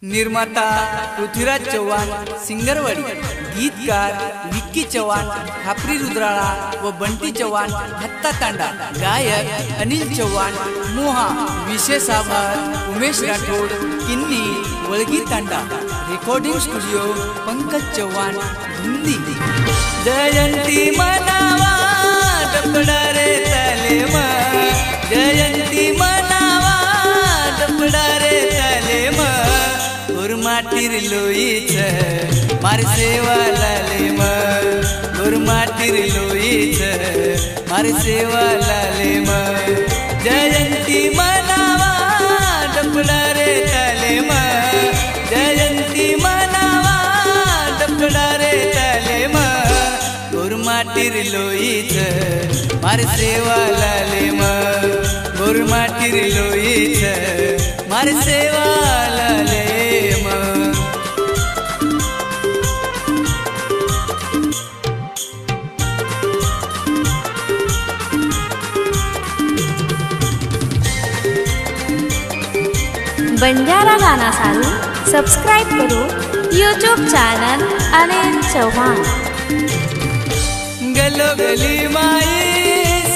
निर्माता पृथ्वीराज चव्हाण सिंगरवाडी, गीतकार विक्की चव्हाण खापरी रुद्राळा व बंटी चव्हाण हत्ता तांडा, गायक अनिल चव्हाण मोहा, विशेष आभार उमेश राठोड किन्नी वळगी तांडा, रेकॉर्डिंग स्टुडिओ पंकज चव्हाण धुंदी। जयंती मनावा डपडा रे ताले मा, जयंती मनावा डपडा रे ताले मा, गुरमाटीर लोईच मार सेवा लाले मा, गुरमाटीर लोईच मार सेवा लाले मा। जयंती मनावा डपडा रे ताले मा, जयंती मनावा डपडा रे ताले मा, गुरमाटीर लोईच मार सेवा लाले मा, गुरमाटीर लोईच मार सेवा लाले मा। बंजारा गाना सारू सब्सक्राइब करो यूट्यूब चैनल अनिल चव्हाण। गलो गली माई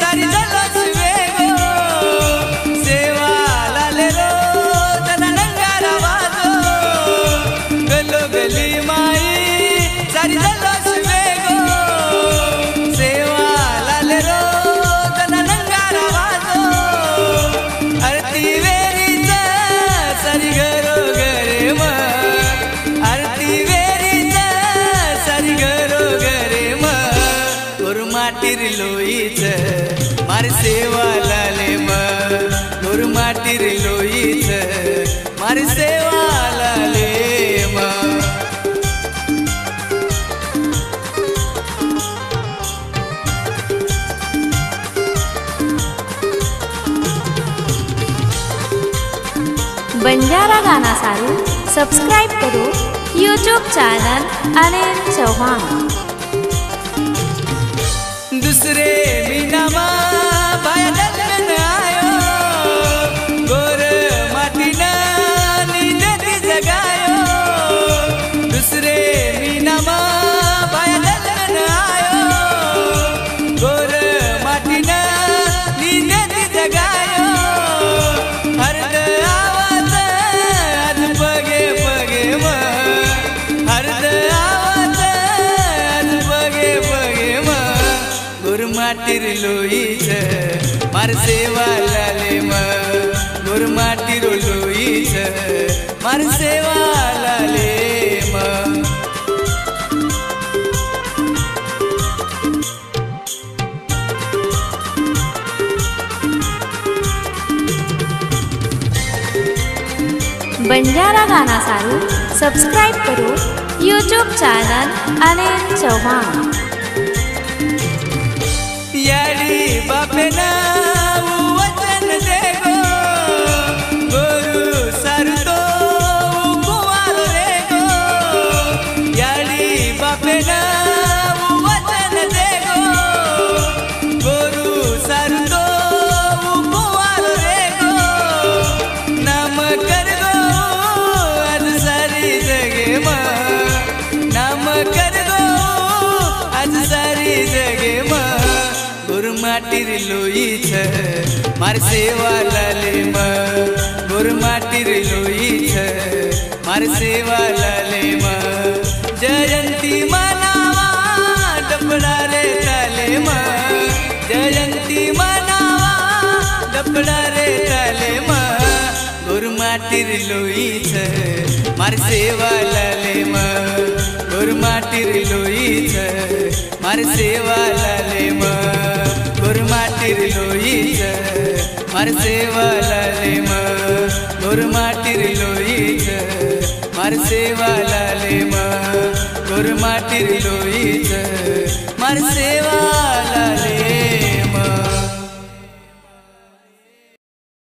सारी दलोच वेगो, सेवा लाले रो तना नंगारा वाजो। गलो गली माई सारी दलोच वेगो, सेवा लाले रो तना नंगारा वाजो। आरती वेरीच सारी घरो घरे मा, आरती वेरीच सारी घरो घरे मा, गुरमाटीर लोईच मार सेवा लाले मा, गुरमाटीर लोईच मार सेवा लाले मा। बंजारा गाना सारू सब्सक्राइब करो यूट्यूब चैनल अनिल चव्हाण। दूसरे मीनामा भाया दलन आयो, गोर माटीना नींदती जगायो। दूसरे मीनामा भाया दलन आयो, गोर माटीना नींदती जगायो। हरद आवाज आज बगे बगे मा, हरद आवाज आज बगे बगे मा, गुरमाटीर लोईच मार सेवा लाले मा, गुरमाटीर लोईच मार सेवा लाले मा। बंजारा गाना सारू सब्सक्राइब करो यूट्यूब चैनल अनिल चव्हाण। याडी बापे ना वचन देगो, गोरु सारू तो कुवार रेगो। याडी बापे ना वचन देगो, गोरु सारू तो कुवार रेगो। नाम कर गो आज सारी जगे मा, नाम कर गो आज सारी जगे मा, गुरमाटीर लोईच मार सेवा लाले मा, गुरमाटीर लोईच मार सेवा लाले मा। जयंती मनावा डपडा रे ताले मा, जयंती मनावा डपडा रे ताले मा, गुरमाटीर लोईच मार सेवा लाले मा, गुरमाटीर लोईच मार सेवा लाले मा, गुरमाटीर लोईच मार सेवा लाले मा, गुरमाटीर लोईच मार सेवा लाले मा, गुरमाटीर लोईच मार सेवा